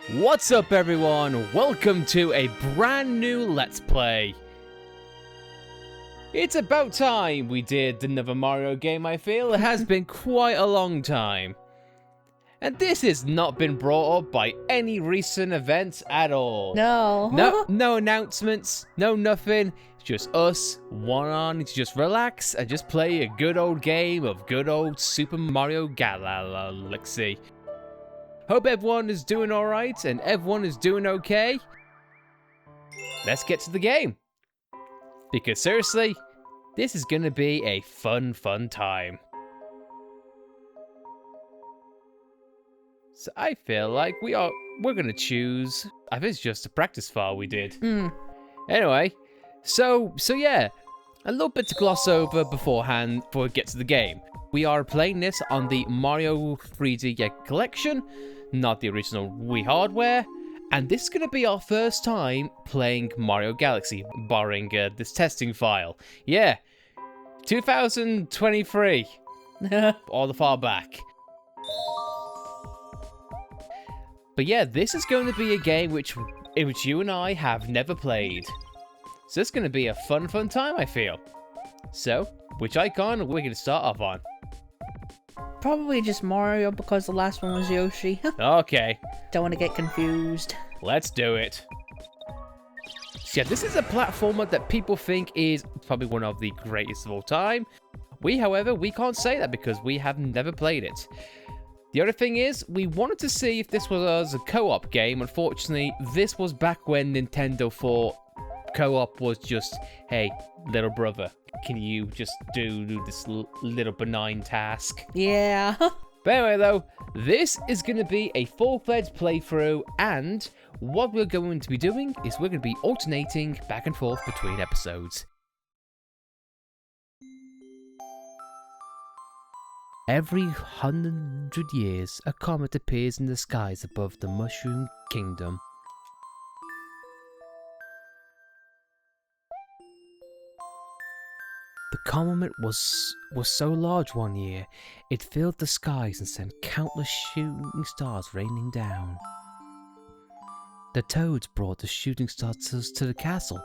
What's up everyone, welcome to a brand new Let's Play. It's about time we did another Mario game, I feel. It has been quite a long time. And this has not been brought up by any recent events at all. No announcements, no nothing. It's just us, one on to just relax and just play a good old game of good old Super Mario Galaxy. Hope everyone is doing alright and everyone is doing okay. Let's get to the game. Because seriously, this is gonna be a fun time. So I feel like we're gonna choose, I think it's just a practice file we did. Anyway, so yeah, a little bit to gloss over beforehand before we get to the game. We are playing this on the Mario 3D collection, not the original Wii hardware, and this is going to be our first time playing Mario Galaxy, barring this testing file. Yeah, 2023, all the far back. But yeah, this is going to be a game in which you and I have never played. So it's going to be a fun time, I feel. So, which icon are we going to start off on? Probably just Mario because the last one was Yoshi. Okay. Don't want to get confused. Let's do it. So yeah, this is a platformer that people think is probably one of the greatest of all time. However, we can't say that because we have never played it. The other thing is, we wanted to see if this was a co-op game. Unfortunately, this was back when Nintendo thought co-op was just, hey, little brother, can you just do this little benign task? Yeah. But anyway though, this is going to be a full-fledged playthrough, and what we're going to be doing is we're going to be alternating back and forth between episodes. Every 100 years, a comet appears in the skies above the Mushroom Kingdom. The comet was so large one year, it filled the skies and sent countless shooting stars raining down. The toads brought the shooting stars to the castle,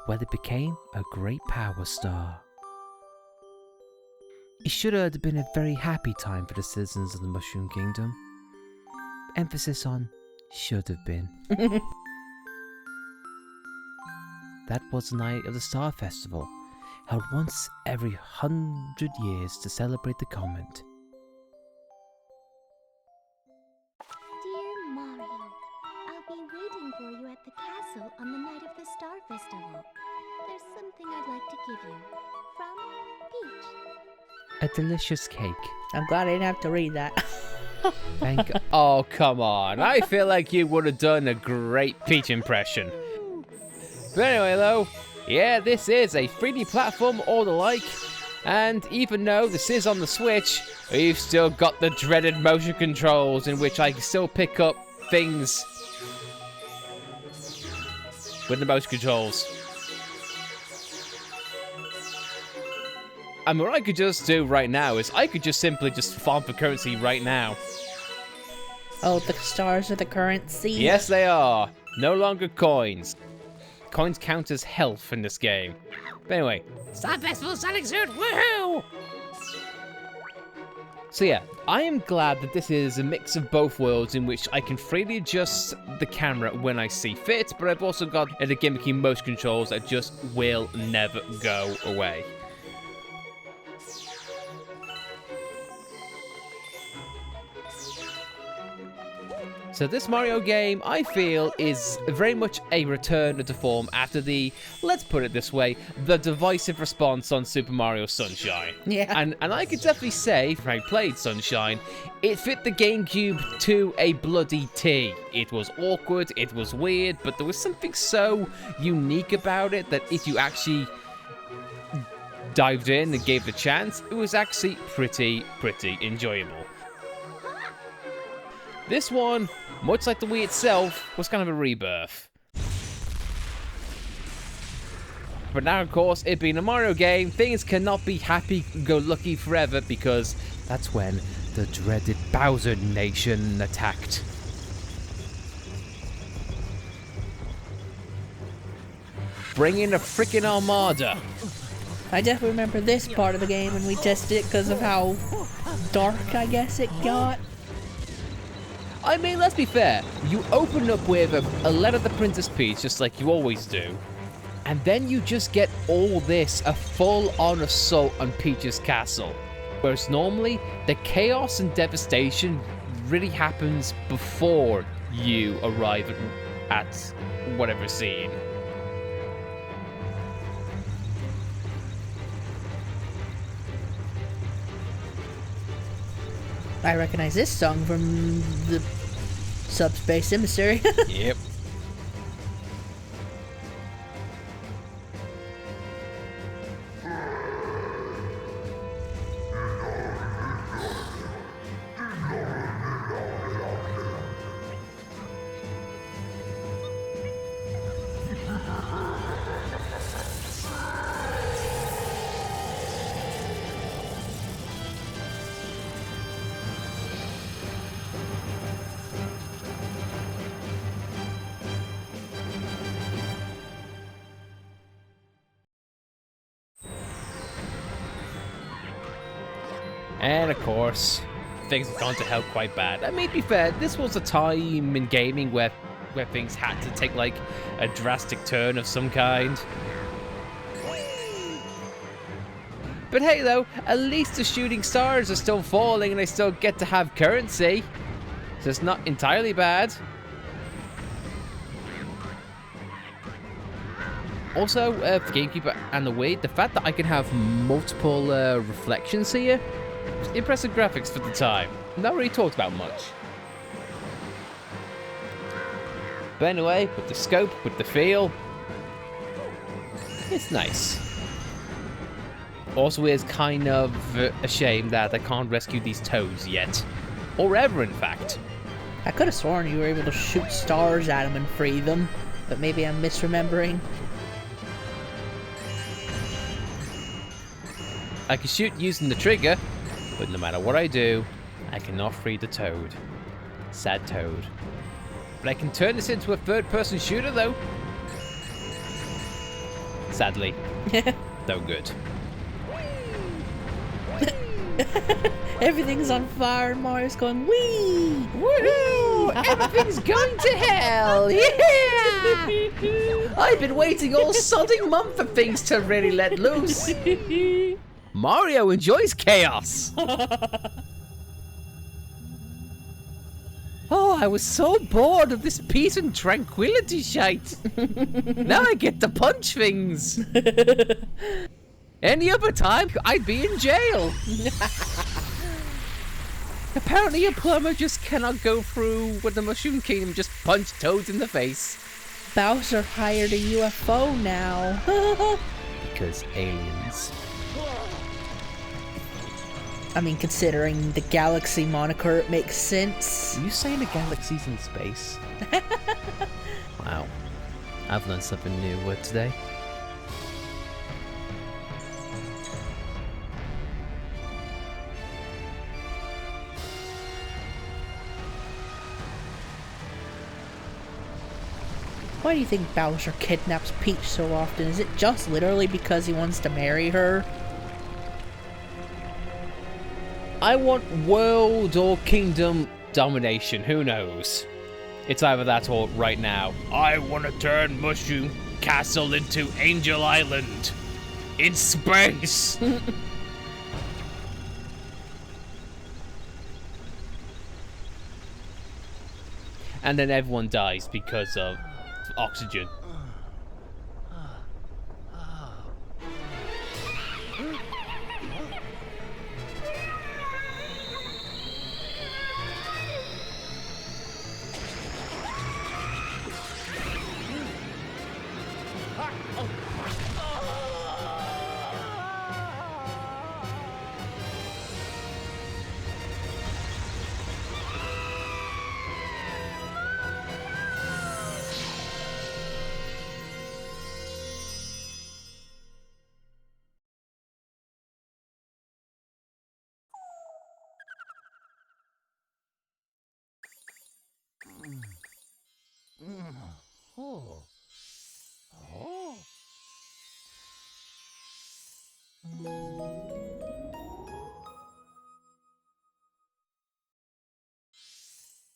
where they became a great power star. It should have been a very happy time for the citizens of the Mushroom Kingdom. Emphasis on should have been. That was the night of the Star Festival, held once every 100 years to celebrate the comet. Dear Mario, I'll be waiting for you at the castle on the night of the Star Festival. There's something I'd like to give you. From Peach. A delicious cake. I'm glad I didn't have to read that. Thank God. Oh, come on. I feel like you would have done a great Peach impression. But anyway, though, yeah, this is a 3D platform all the like, and even though this is on the Switch, we've still got the dreaded motion controls in which I can still pick up things with the motion controls. And what I could just do right now is I could just simply just farm for currency right now. Oh, the stars are the currency? Yes, they are. No longer coins. Coins count as health in this game. But anyway, Star Festival starting soon, woohoo! So yeah, I am glad that this is a mix of both worlds in which I can freely adjust the camera when I see fit, but I've also got the gimmicky motion controls that just will never go away. So this Mario game, I feel, is very much a return to form after the, let's put it this way, the divisive response on Super Mario Sunshine. Yeah. And I could definitely say, if I played Sunshine, it fit the GameCube to a bloody T. It was awkward, it was weird, but there was something so unique about it that if you actually dived in and gave it a chance, it was actually pretty enjoyable. This one, much like the Wii itself, was kind of a rebirth. But now, of course, it being a Mario game, things cannot be happy-go-lucky forever because that's when the dreaded Bowser Nation attacked. bring in a freaking armada. I definitely remember this part of the game when we tested it because of how dark, I guess, it got. I mean, let's be fair. You open up with a letter to Princess Peach, just like you always do. And then you just get all this, a full-on assault on Peach's castle. Whereas normally, the chaos and devastation really happens before you arrive at whatever scene. I recognize this song from the Subspace Emissary. Yep. And of course, things have gone to hell quite bad. I mean, to be fair, this was a time in gaming where things had to take like a drastic turn of some kind. But hey though, at least the shooting stars are still falling and they still get to have currency. So it's not entirely bad. Also, for Gamekeeper and the Wii, the fact that I can have multiple reflections here, impressive graphics for the time. Not really talked about much. But anyway, with the scope, with the feel, it's nice. Also, is kind of a shame that I can't rescue these toads yet. Or ever, in fact. I could have sworn you were able to shoot stars at them and free them, but maybe I'm misremembering. I can shoot using the trigger, but no matter what I do, I cannot free the toad. Sad toad. But I can turn this into a third-person shooter, though. Sadly. No good. Everything's on fire and Mario's going, wee! Woohoo! Everything's going to hell! Yeah! I've been waiting all sodding month for things to really let loose. Mario enjoys chaos. Oh, I was so bored of this peace and tranquility shite. Now I get to punch things. Any other time, I'd be in jail. Apparently a plumber just cannot go through with the Mushroom Kingdom and just punch toads in the face. Bowser hired a UFO now. Because aliens. I mean, considering the galaxy moniker, it makes sense. Are you saying the galaxy's in space? Wow. I've learned something new today. Why do you think Bowser kidnaps Peach so often? Is it just literally because he wants to marry her? I want world or kingdom domination, who knows? It's either that or right now, I want to turn Mushroom Castle into Angel Island in space. And then everyone dies because of oxygen.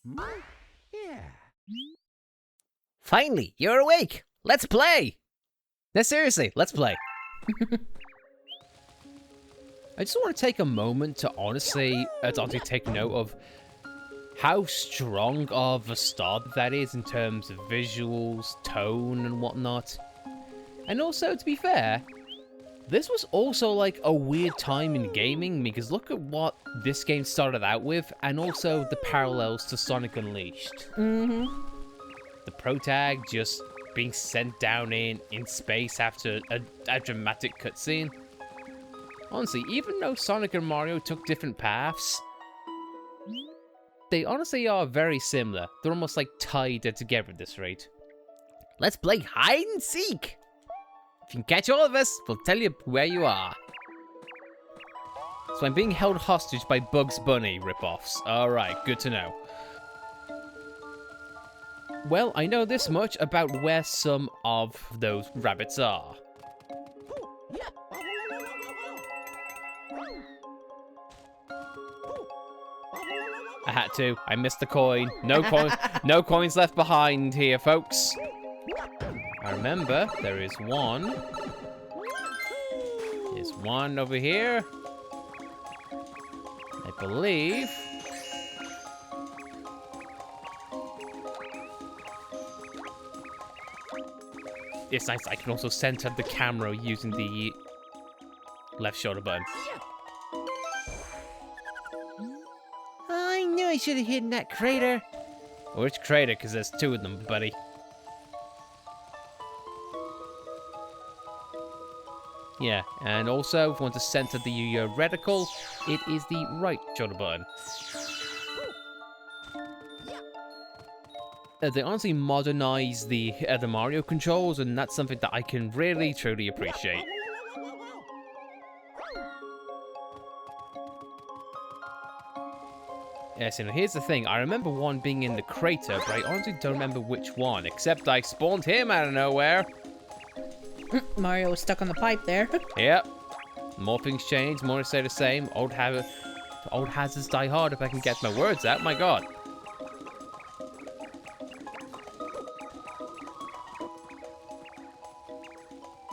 Yeah. Finally, you're awake. Let's play. No, seriously, let's play. I just want to take a moment to honestly take note of how strong of a start that is in terms of visuals, tone, and whatnot. And also, to be fair, this was also like a weird time in gaming, because look at what this game started out with, and also the parallels to Sonic Unleashed. Mm-hmm. The protag just being sent down in space after a dramatic cutscene. Honestly, even though Sonic and Mario took different paths, they honestly are very similar. They're almost like tied together at this rate. Let's play hide and seek! If you can catch all of us, we'll tell you where you are. So I'm being held hostage by Bugs Bunny ripoffs. Alright, good to know. Well, I know this much about where some of those rabbits are. I had to. I missed the coin. No coin. No coins left behind here, folks. I remember there is one. There's one over here. I believe. It's nice. I can also center the camera using the left shoulder button. I knew I should have hidden that crater. Which crater? Because there's two of them, buddy. Yeah, and also, if you want to center the reticle, it is the right shoulder button. They honestly modernize the Mario controls, and that's something that I can really, truly appreciate. Yes, and here's the thing. I remember one being in the crater, but I honestly don't remember which one, except I spawned him out of nowhere. Mario was stuck on the pipe there. Yep. More things change, more stay the same. Old hazards die hard if I can get my words out. My god.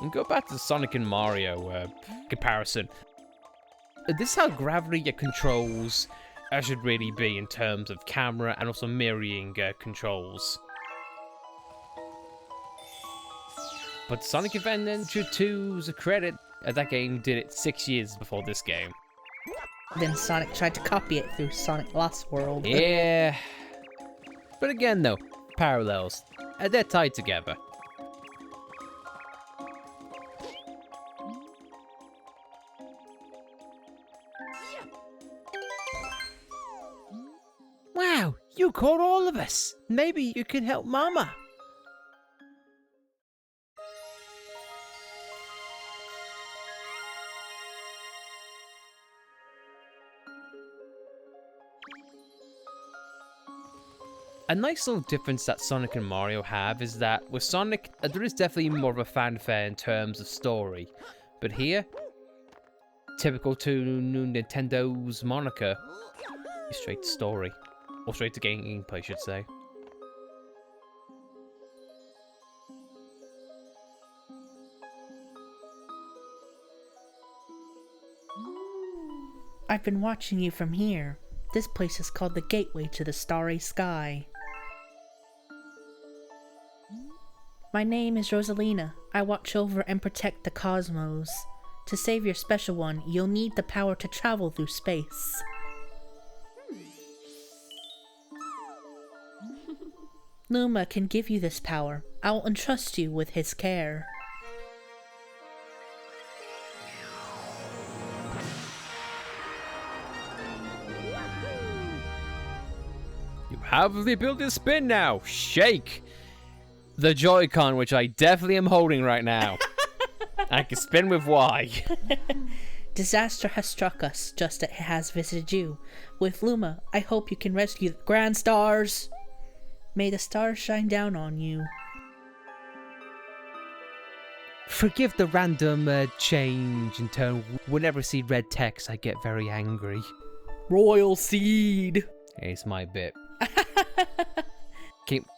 And go back to the Sonic and Mario comparison. This is how gravity controls should really be in terms of camera and also mirroring controls. But Sonic Adventure 2's a credit. That game did it 6 years before this game. Then Sonic tried to copy it through Sonic Lost World. Yeah. But again though, parallels. They're tied together. Wow, you caught all of us. Maybe you can help Mama. A nice little difference that Sonic and Mario have is that with Sonic, there is definitely more of a fanfare in terms of story. But here, typical to Nintendo's moniker, is straight to story. Or straight to gameplay, I should say. I've been watching you from here. This place is called the Gateway to the Starry Sky. My name is Rosalina. I watch over and protect the cosmos. To save your special one, you'll need the power to travel through space. Luma can give you this power. I will entrust you with his care. You have the ability to spin now. Shake the Joy-Con, which I definitely am holding right now. I can spin with Y. Disaster has struck us, just as it has visited you. With Luma, I hope you can rescue the grand stars. May the stars shine down on you. Forgive the random change in tone. Whenever I see red text, I get very angry. Royal Seed! It's my bit.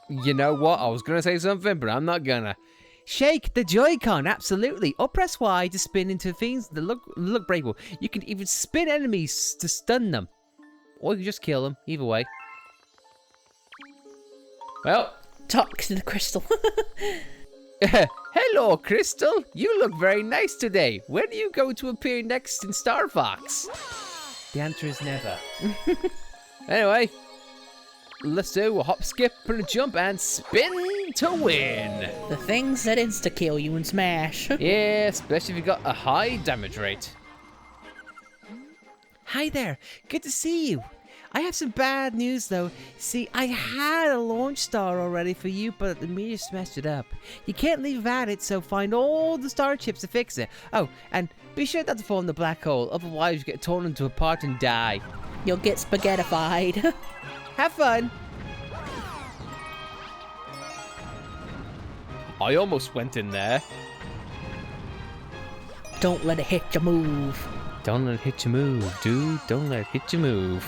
You know what? I was gonna say something, but I'm not gonna. Shake the Joy-Con, absolutely. Or press Y to spin into things that look breakable. You can even spin enemies to stun them. Or you can just kill them, either way. Well. Talk to the crystal. Hello, Crystal. You look very nice today. When are you going to appear next in Star Fox? The answer is never. Anyway, let's do a hop, skip, and a jump, and spin to win. The things that insta-kill you in Smash. Yeah, especially if you got a high damage rate. Hi there. Good to see you. I have some bad news though. See, I had a launch star already for you, but the meteor messed it up. You can't leave without it, so find all the star chips to fix it. Oh, and be sure not to fall in the black hole, otherwise you get torn into a part and die. You'll get spaghettified. Have fun. I almost went in there. Don't let it hit your move. Don't let it hit your move, dude. Don't let it hit your move.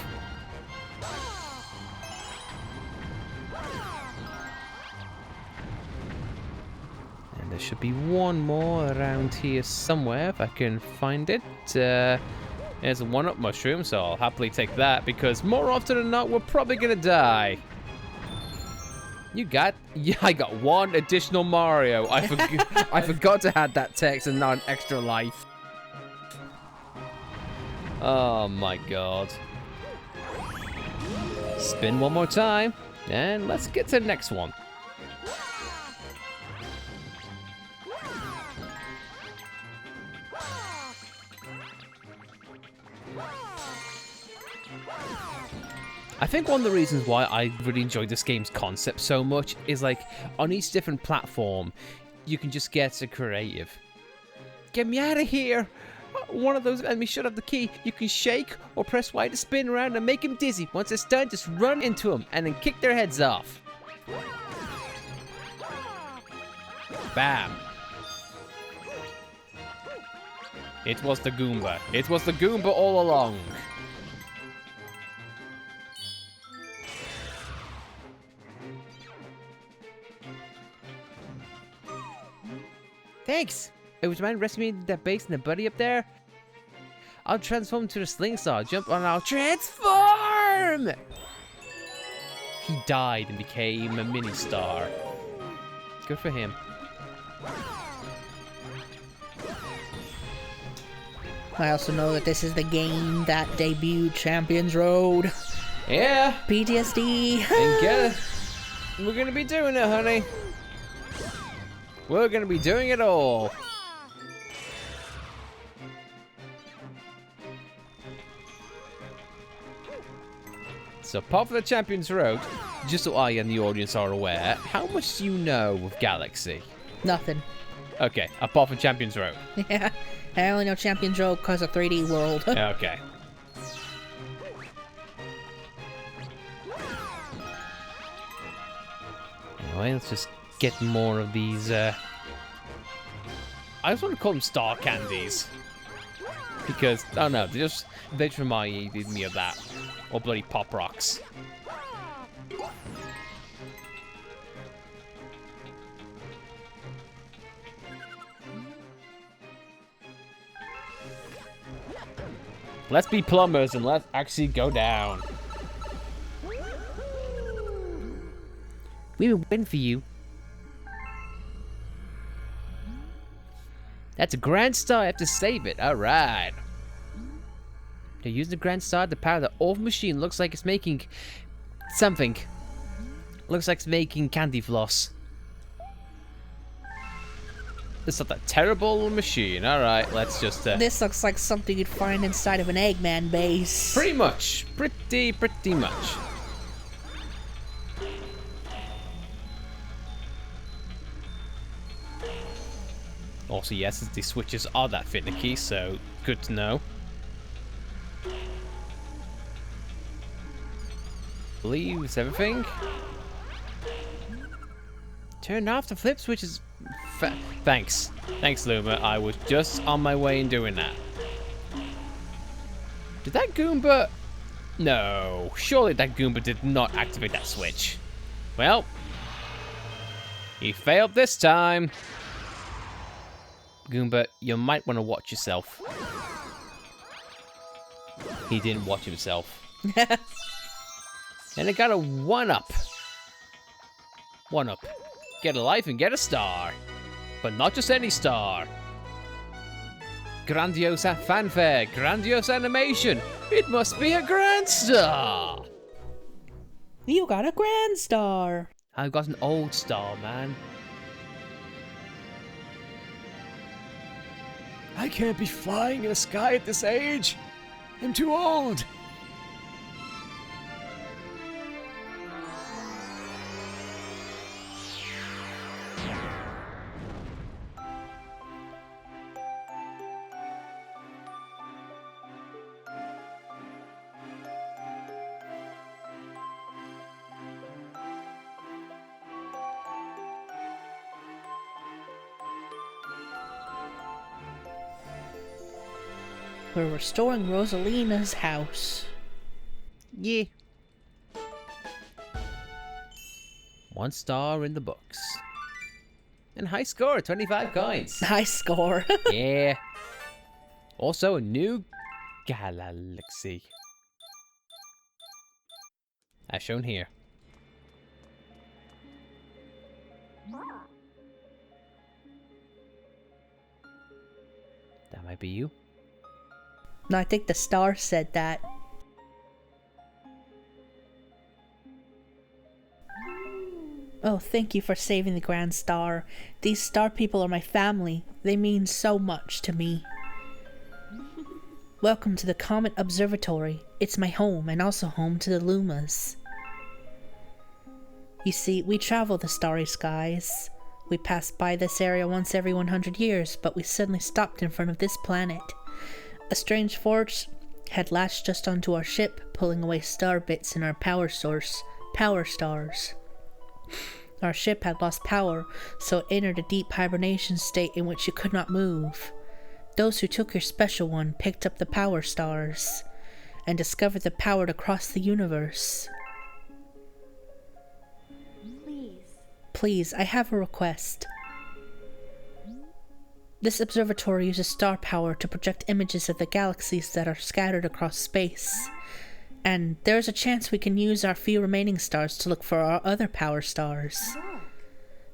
There should be one more around here somewhere if I can find it. There's a one-up mushroom, so I'll happily take that because more often than not, we're probably gonna die. Yeah, I got one additional Mario. I forgot to add that text and not an extra life. Oh my god. Spin one more time, and let's get to the next one. I think one of the reasons why I really enjoyed this game's concept so much is like on each different platform, you can just get so creative. Get me out of here! One of those enemies should have the key. You can shake or press Y to spin around and make him dizzy. Once it's done, just run into them and then kick their heads off. Bam. It was the Goomba. It was the Goomba all along. Thanks! Would you mind rescuing me that base and the buddy up there? I'll transform to the slingshot, jump on, I'll transform! He died and became a mini star. Good for him. I also know that this is the game that debuted Champions Road. Yeah! PTSD! And get it. We're gonna be doing it, honey. We're gonna be doing it all. So, apart from the Champions Road, just so I and the audience are aware, how much do you know of Galaxy? Nothing. Okay, apart from Champions Road. Yeah, I only know Champions Road because of 3D World. Okay. Anyway, let's just get more of these, I just want to call them star candies. Because, I don't know, they just reminded me of that. Or bloody Pop Rocks. Let's be plumbers and let's actually go down. We will win for you. That's a Grand Star. I have to save it. All right. They're using the Grand Star to power the old machine. Looks like it's making something. Looks like it's making candy floss. It's not that terrible machine. All right, let's just. This looks like something you'd find inside of an Eggman base. Pretty much. Pretty much. Also, yes, the switches are that finicky, so good to know. Believes everything. Turn off the flip switches. Thanks. Thanks, Luma. I was just on my way in doing that. Did that Goomba No, surely that Goomba did not activate that switch. Well, he failed this time. Goomba, you might want to watch yourself. He didn't watch himself. And it got a 1-up. 1-up. Get a life and get a star. But not just any star. Grandiose fanfare, grandiose animation. It must be a grand star. You got a grand star. I've got an old star, man. I can't be flying in the sky at this age. I'm too old. We're restoring Rosalina's house. Yeah. 1 star in the books. And high score, 25 coins. High score. Yeah. Also a new galaxy. As shown here. That might be you. No, I think the star said that. Oh, thank you for saving the Grand Star. These star people are my family. They mean so much to me. Welcome to the Comet Observatory. It's my home and also home to the Lumas. You see, we travel the starry skies. We pass by this area once every 100 years, but we suddenly stopped in front of this planet. A strange force had latched just onto our ship, pulling away star bits in our power source, power stars. Our ship had lost power, so it entered a deep hibernation state in which it could not move. Those who took your special one picked up the power stars, and discovered the power to cross the universe. Please, I have a request. This observatory uses star power to project images of the galaxies that are scattered across space. And there is a chance we can use our few remaining stars to look for our other power stars.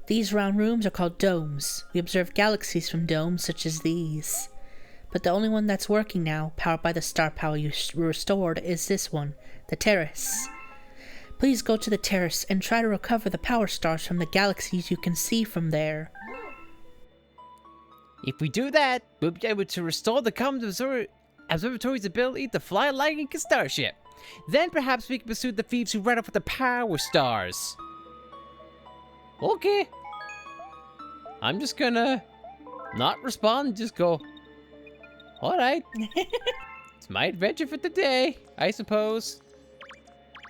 These round rooms are called domes. We observe galaxies from domes such as these. But the only one that's working now, powered by the star power you restored, is this one, the terrace. Please go to the terrace and try to recover the power stars from the galaxies you can see from there. If we do that, we'll be able to restore the Comet Observatory's ability to fly like a starship. Then perhaps we can pursue the thieves who ran off with the power stars. Okay. I'm just gonna not respond, just go, alright. It's my adventure for today, I suppose.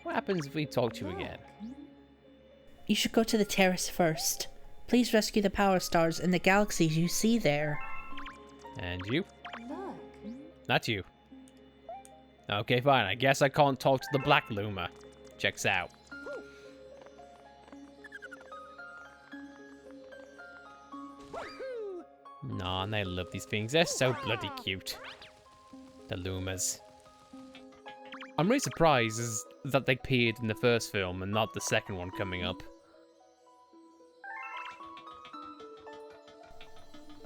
What happens if we talk to you again? You should go to the terrace first. Please rescue the power stars and the galaxies you see there. And you? Not you. Okay, fine. I guess I can't talk to the Black Luma. Checks out. Nah, and I love these things. They're so bloody cute. The Lumas. I'm really surprised that they appeared in the first film and not the second one coming up.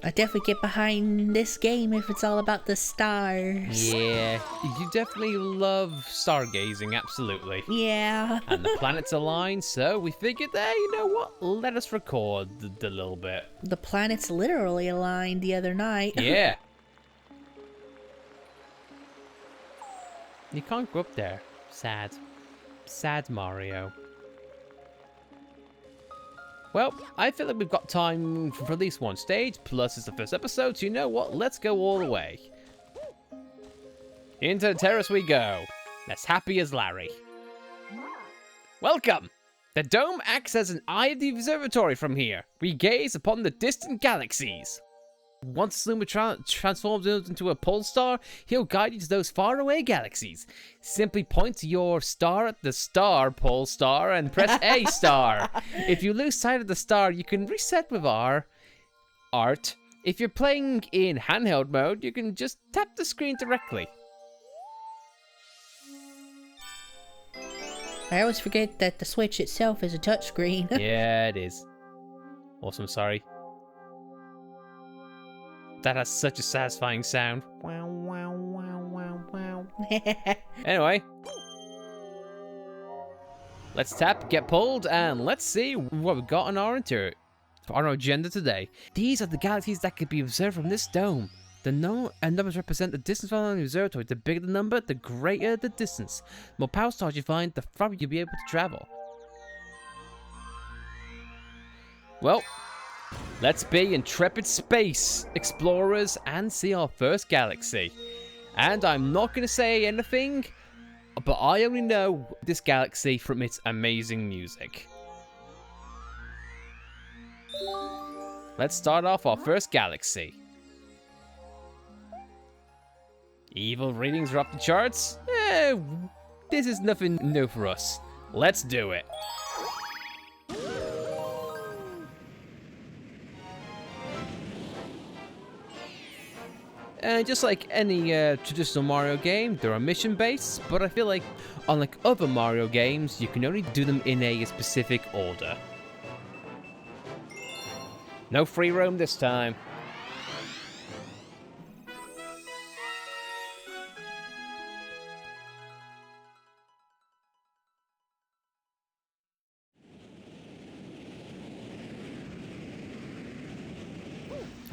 I definitely get behind this game if it's all about the stars. Yeah, you definitely love stargazing, absolutely. Yeah. And the planets align, so we figured, hey, you know what? Let us record the little bit. The planets literally aligned the other night. Yeah. You can't go up there. Sad. Sad Mario. Well, I feel like we've got time for at least one stage, plus it's the first episode, so you know what? Let's go all the way. Into the terrace we go. As happy as Larry. Welcome! The dome acts as an eye of the observatory from here. We gaze upon the distant galaxies. Once Luma transforms into a pole star, he'll guide you to those faraway galaxies. Simply point to your star at the star pole star and press A star. If you lose sight of the star, you can reset with R. Art. If you're playing in handheld mode, you can just tap the screen directly. I always forget that the Switch itself is a touchscreen. Yeah, it is. Awesome, sorry. That has such a satisfying sound. Wow, wow, wow, wow, wow. Anyway. Let's tap, get pulled, and let's see what we've got on our agenda today. These are the galaxies that can be observed from this dome. The numbers represent the distance from the observatory. The bigger the number, the greater the distance. The more power stars you find, the farther you'll be able to travel. Well, let's be intrepid space explorers and see our first galaxy. And I'm not going to say anything, but I only know this galaxy from its amazing music. Let's start off our first galaxy. Evil readings are off the charts? This is nothing new for us. Let's do it. And just like any traditional Mario game, there are mission-based, but I feel like, unlike other Mario games, you can only do them in a specific order. No free roam this time.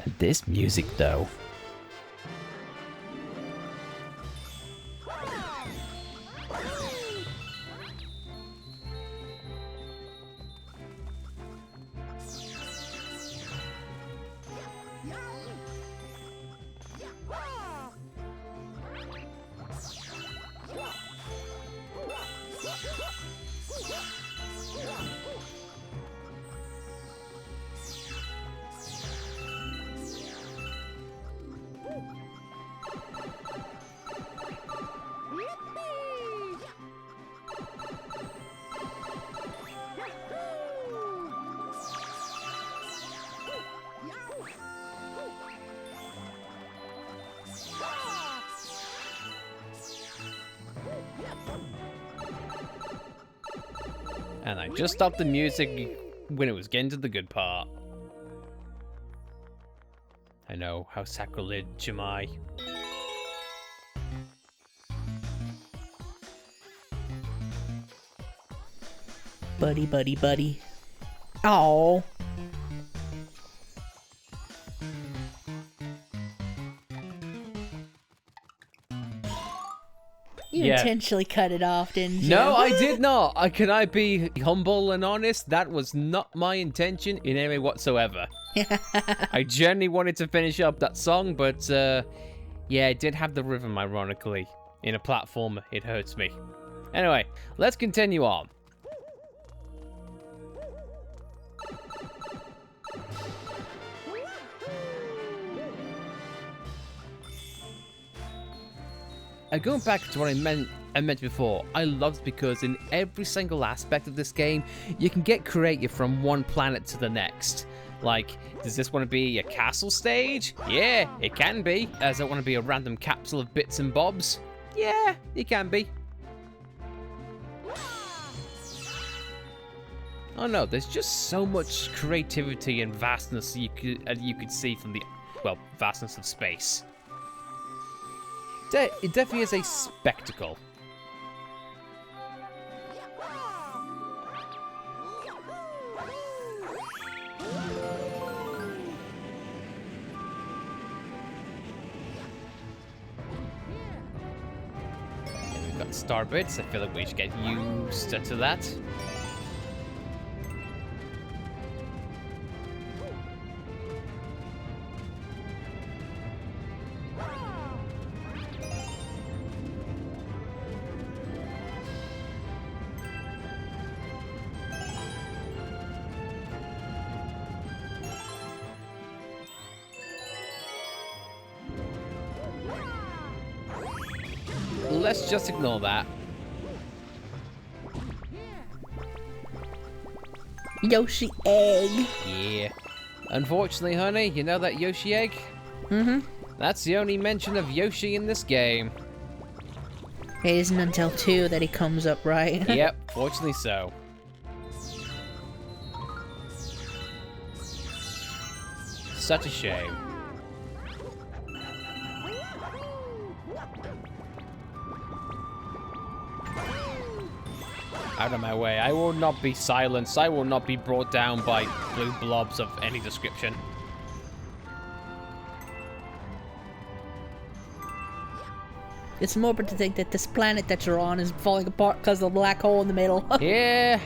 And this music, though. And I just stopped the music when it was getting to the good part. I know, how sacrilege am I? Buddy, buddy, buddy. Oh. You intentionally cut it off, didn't you? No, I did not. Can I be humble and honest? That was not my intention in any way whatsoever. I genuinely wanted to finish up that song, but yeah, it did have the rhythm, ironically. In a platformer, it hurts me. Anyway, let's continue on. Going back to what I meant before, I loved because in every single aspect of this game, you can get creative from one planet to the next. Like, does this want to be a castle stage? Yeah, it can be. Does it want to be a random capsule of bits and bobs? Yeah, it can be. Oh no, there's just so much creativity and vastness you could see from the, well, vastness of space. It definitely is a spectacle. And we've got star bits. I feel like we should get used to that. let's just ignore that. Yoshi egg. Yeah. Unfortunately, honey, you know that Yoshi egg? Mm-hmm. That's the only mention of Yoshi in this game. It isn't until 2 that he comes up, right? Yep, fortunately so. Such a shame. Out of my way. I will not be silenced. I will not be brought down by blue blobs of any description. It's morbid to think that this planet that you're on is falling apart because of the black hole in the middle. Yeah.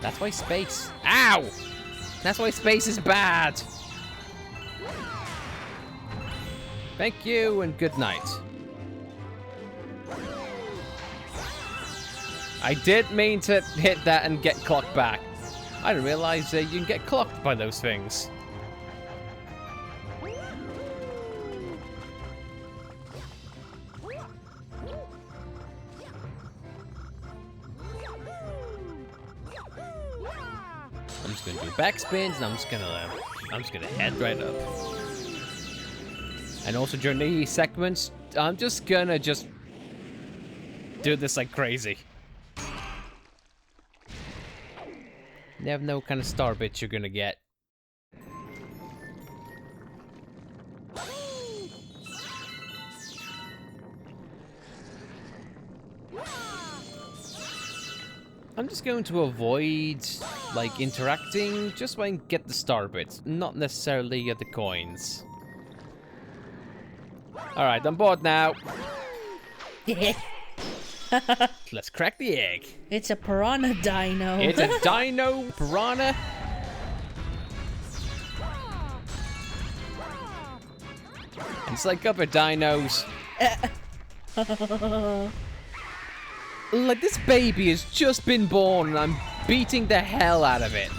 That's why space... Ow! That's why space is bad. Thank you and good night. I did mean to hit that and get clocked back. I didn't realize you can get clocked by those things. I'm just gonna do backspins and I'm just gonna head right up. And also during these segments, I'm just gonna do this like crazy. Never know what kind of star bits you're gonna get. I'm just going to avoid, like, interacting just so I can get the star bits, not necessarily get the coins. Alright, I'm bored now. Let's crack the egg. It's a piranha dino. It's a dino piranha. It's like other dinos. Like, this baby has just been born and I'm beating the hell out of it.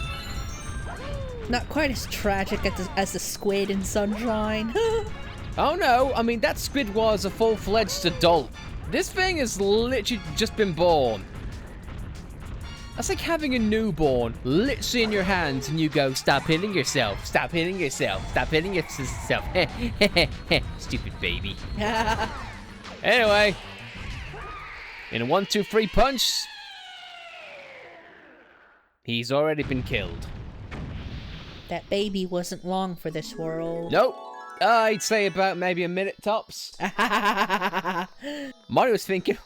Not quite as tragic as the squid in Sunshine. Oh no, I mean, that squid was a full-fledged adult. This thing has literally just been born. That's like having a newborn literally in your hands and you go, stop hitting yourself, stop hitting yourself, stop hitting yourself. Stupid baby. Anyway, in a 1-2-3 punch, he's already been killed. That baby wasn't long for this world. Nope. I'd say about maybe a minute tops. Mario's thinking,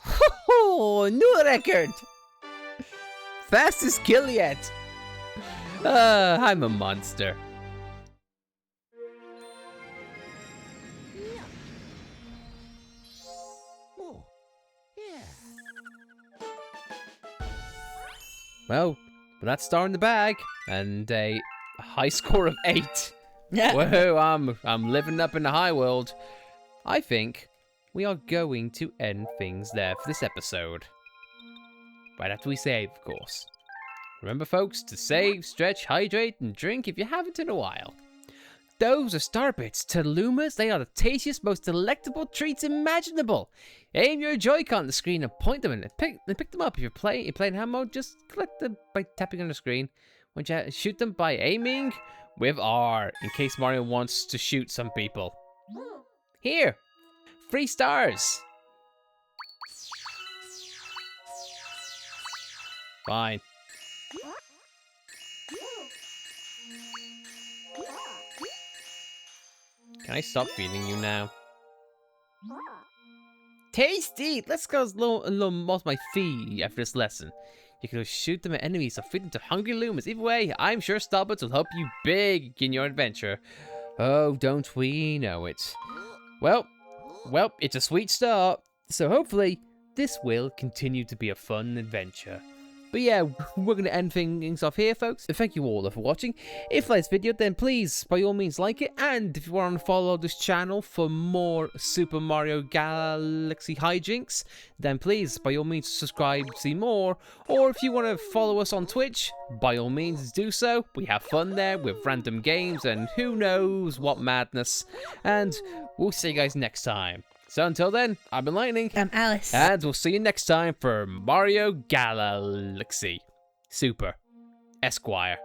new record! Fastest kill yet! I'm a monster. Oh, yeah. Well, with that star in the bag, and a high score of 8. Whoa, I'm living up in the high world. I think we are going to end things there for this episode. Right after we save, of course. Remember, folks, to save, stretch, hydrate, and drink if you haven't in a while. Those are star bits. To Lumas, they are the tastiest, most delectable treats imaginable. Aim your Joy-Con at the screen and point them in and pick them up. If you're playing hand mode, just collect them by tapping on the screen. When you shoot them by aiming with R, in case Mario wants to shoot some people. Here, 3 stars. Fine. Can I stop feeding you now? Tasty! Let's go a little most my fee after this lesson. You can shoot them at enemies or feed them to hungry Lumas. Either way, I'm sure Starbits will help you big in your adventure. Oh, don't we know it? Well, it's a sweet start. So hopefully, this will continue to be a fun adventure. But yeah, we're going to end things off here, folks. So thank you all for watching. If you like this video, then please, by all means, like it. And if you want to follow this channel for more Super Mario Galaxy hijinks, then please, by all means, subscribe to see more. Or if you want to follow us on Twitch, by all means, do so. We have fun there with random games and who knows what madness. And we'll see you guys next time. So until then, I've been Lightning. I'm Alice. And we'll see you next time for Mario Galaxy Super Esquire.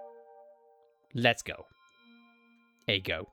Let's go. Go.